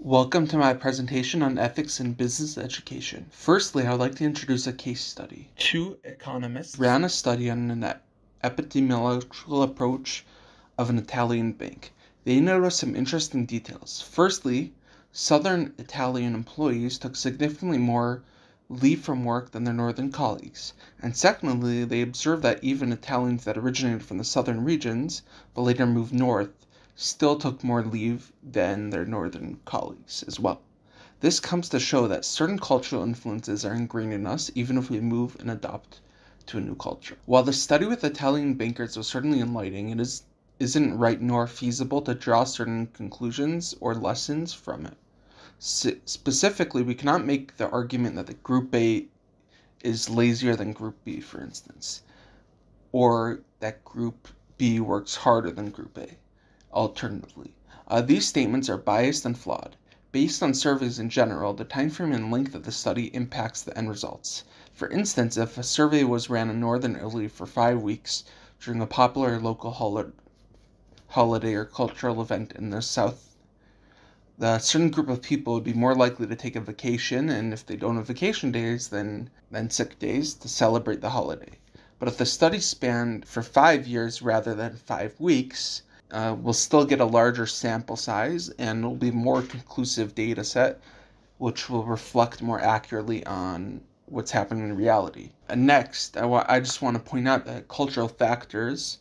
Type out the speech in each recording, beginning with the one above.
Welcome to my presentation on ethics in business education. Firstly, I would like to introduce a case study. Two economists ran a study on an epidemiological approach of an Italian bank. They noticed some interesting details. Firstly, southern Italian employees took significantly more leave from work than their northern colleagues. And secondly, they observed that even Italians that originated from the southern regions, but later moved north, still took more leave than their northern colleagues as well. This comes to show that certain cultural influences are ingrained in us even if we move and adopt to a new culture. While the study with Italian bankers was certainly enlightening, it isn't right nor feasible to draw certain conclusions or lessons from it. Specifically, we cannot make the argument that the Group A is lazier than Group B, for instance, or that Group B works harder than Group A. Alternatively, these statements are biased and flawed. Based on surveys in general, the time frame and length of the study impacts the end results. For instance, if a survey was ran in northern Italy for 5 weeks during a popular local holiday or cultural event in the south, the certain group of people would be more likely to take a vacation, and if they don't have vacation days, then sick days, to celebrate the holiday. But if the study spanned for 5 years rather than 5 weeks, we'll still get a larger sample size and it'll be more conclusive data set, which will reflect more accurately on what's happening in reality. And next, I just want to point out that cultural factors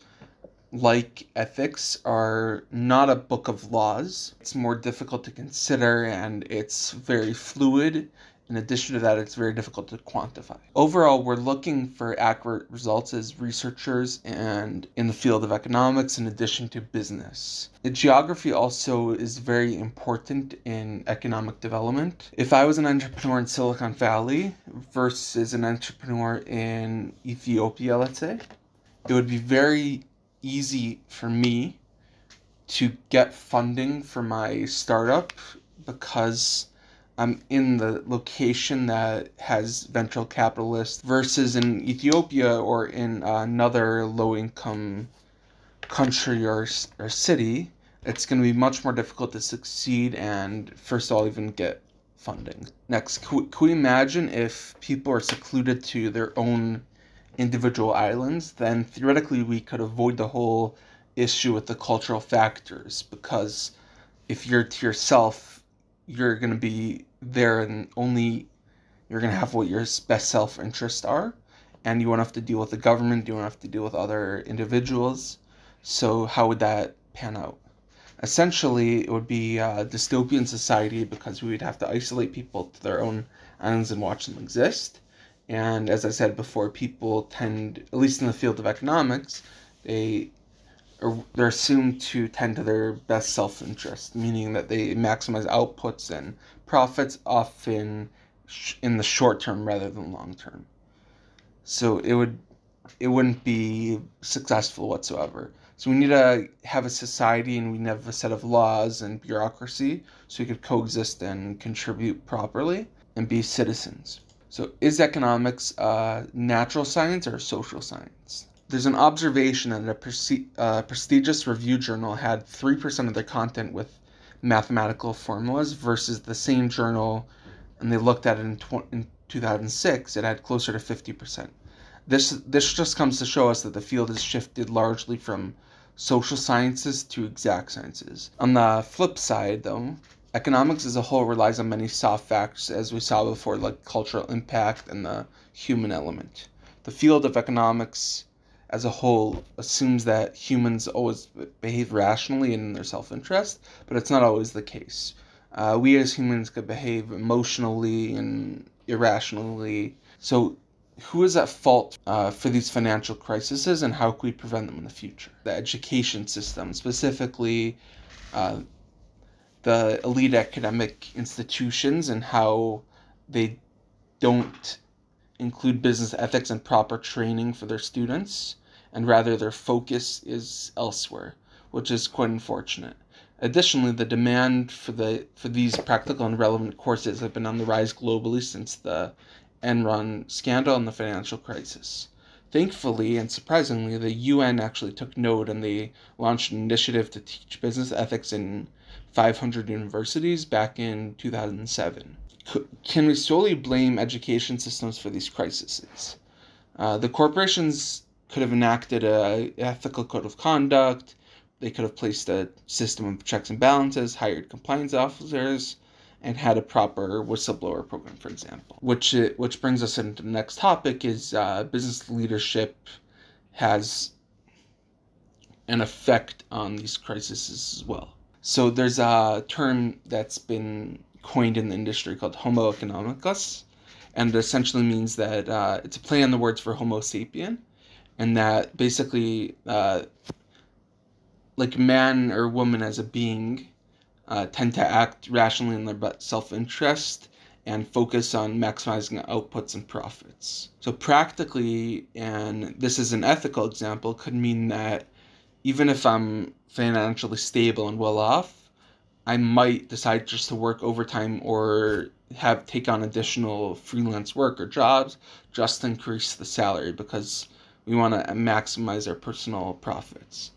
like ethics are not a book of laws. It's more difficult to consider and it's very fluid. In addition to that, it's very difficult to quantify. Overall, we're looking for accurate results as researchers and in the field of economics in addition to business. The geography also is very important in economic development. If I was an entrepreneur in Silicon Valley versus an entrepreneur in Ethiopia, let's say, it would be very easy for me to get funding for my startup because I'm in the location that has venture capitalists versus in Ethiopia or in another low-income country or city. It's going to be much more difficult to succeed and, first of all, even get funding. Next, could we imagine if people are secluded to their own individual islands? Then theoretically we could avoid the whole issue with the cultural factors, because if you're to yourself, you're going to be there and only you're going to have what your best self-interests are, and you won't have to deal with the government, you won't have to deal with other individuals. So how would that pan out? Essentially, it would be a dystopian society because we would have to isolate people to their own islands and watch them exist. And as I said before, people tend, at least in the field of economics, they're assumed to tend to their best self-interest, meaning that they maximize outputs and profits, often in the short term rather than long term. So it wouldn't be successful whatsoever. So we need to have a society and we need to have a set of laws and bureaucracy so we could coexist and contribute properly and be citizens. So is economics natural science or social science? There's an observation that a prestigious review journal had 3% of their content with mathematical formulas versus the same journal, and they looked at it in 2006, it had closer to 50%. This just comes to show us that the field has shifted largely from social sciences to exact sciences. On the flip side, though, economics as a whole relies on many soft factors, as we saw before, like cultural impact and the human element. The field of economics as a whole assumes that humans always behave rationally and in their self-interest, but it's not always the case. We as humans could behave emotionally and irrationally. So who is at fault for these financial crises, and how can we prevent them in the future? The education system, specifically the elite academic institutions, and how they don't include business ethics and proper training for their students, and rather their focus is elsewhere, which is quite unfortunate. Additionally, the demand for these practical and relevant courses have been on the rise globally since the Enron scandal and the financial crisis. Thankfully and surprisingly, the UN actually took note and they launched an initiative to teach business ethics in 500 universities back in 2007. Can we solely blame education systems for these crises? The corporations could have enacted an ethical code of conduct. They could have placed a system of checks and balances, hired compliance officers, and had a proper whistleblower program, for example. Which brings us into the next topic is business leadership has an effect on these crises as well. So there's a term that's been coined in the industry called Homo economicus, and it essentially means that it's a play on the words for Homo sapien, and that basically like man or woman as a being tend to act rationally in their self-interest and focus on maximizing outputs and profits. So practically, and this is an ethical example, could mean that even if I'm financially stable and well off, I might decide just to work overtime or take on additional freelance work or jobs just to increase the salary because we want to maximize our personal profits.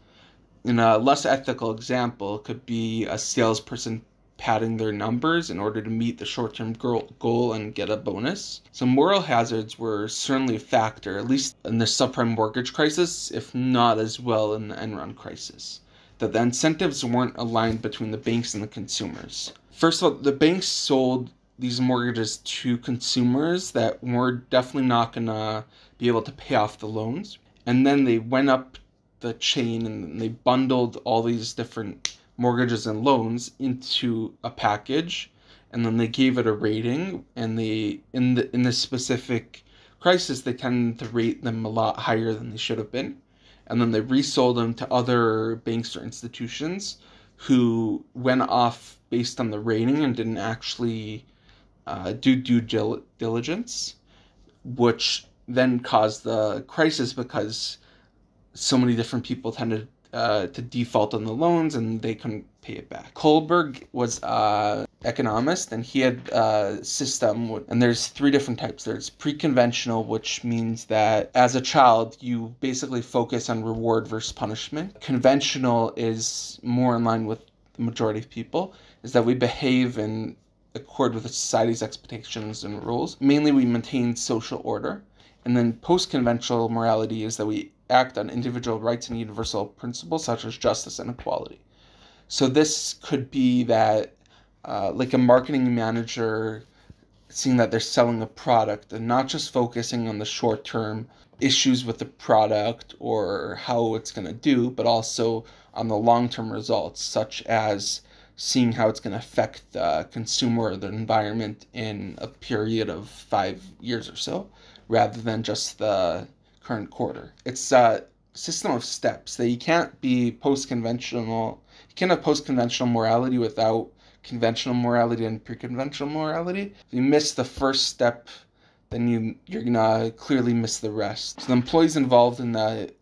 And a less ethical example could be a salesperson padding their numbers in order to meet the short-term goal and get a bonus. So moral hazards were certainly a factor, at least in the subprime mortgage crisis, if not as well in the Enron crisis. That the incentives weren't aligned between the banks and the consumers. First of all, the banks sold these mortgages to consumers that were definitely not going to be able to pay off the loans. And then they went up the chain and they bundled all these different mortgages and loans into a package, and then they gave it a rating, and they in this specific crisis they tended to rate them a lot higher than they should have been, and then they resold them to other banks or institutions who went off based on the rating and didn't actually do due diligence, which then caused the crisis because so many different people tended to default on the loans and they couldn't pay it back. Kohlberg was an economist, and he had a system, and there's 3 different types. There's pre-conventional, which means that as a child, you basically focus on reward versus punishment. Conventional is more in line with the majority of people, is that we behave in accord with society's expectations and rules. Mainly, we maintain social order. And then post-conventional morality is that we act on individual rights and universal principles such as justice and equality. So this could be that like a marketing manager seeing that they're selling a product and not just focusing on the short-term issues with the product or how it's going to do, but also on the long-term results, such as seeing how it's going to affect the consumer or the environment in a period of 5 years or so, rather than just the current quarter. It's a system of steps that you can't be post-conventional. You can't have post-conventional morality without conventional morality and pre-conventional morality. If you miss the first step, then you're gonna clearly miss the rest. So the employees involved in the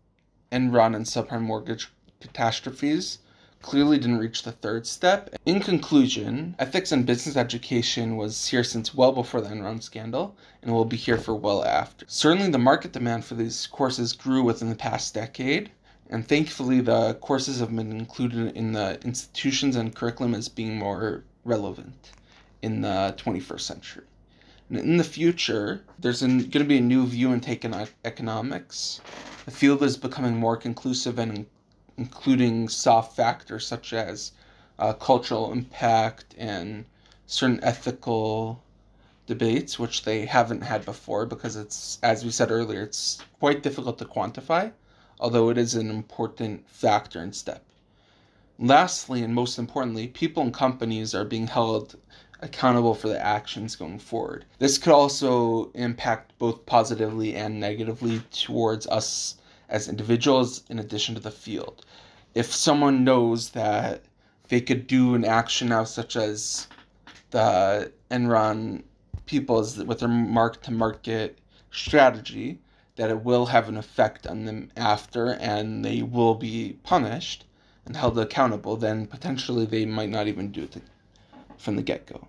Enron and subprime mortgage catastrophes clearly didn't reach the 3rd step. In conclusion, ethics in business education was here since well before the Enron scandal, and will be here for well after. Certainly the market demand for these courses grew within the past decade, and thankfully the courses have been included in the institutions and curriculum as being more relevant in the 21st century. And in the future, there's going to be a new view and take on economics. The field is becoming more conclusive and including soft factors such as cultural impact and certain ethical debates, which they haven't had before because it's, as we said earlier, it's quite difficult to quantify, although it is an important factor and step. Lastly, and most importantly, people and companies are being held accountable for the actions going forward. This could also impact both positively and negatively towards us as individuals in addition to the field. If someone knows that they could do an action now, such as the Enron people with their mark-to-market strategy, that it will have an effect on them after and they will be punished and held accountable, then potentially they might not even do it from the get-go.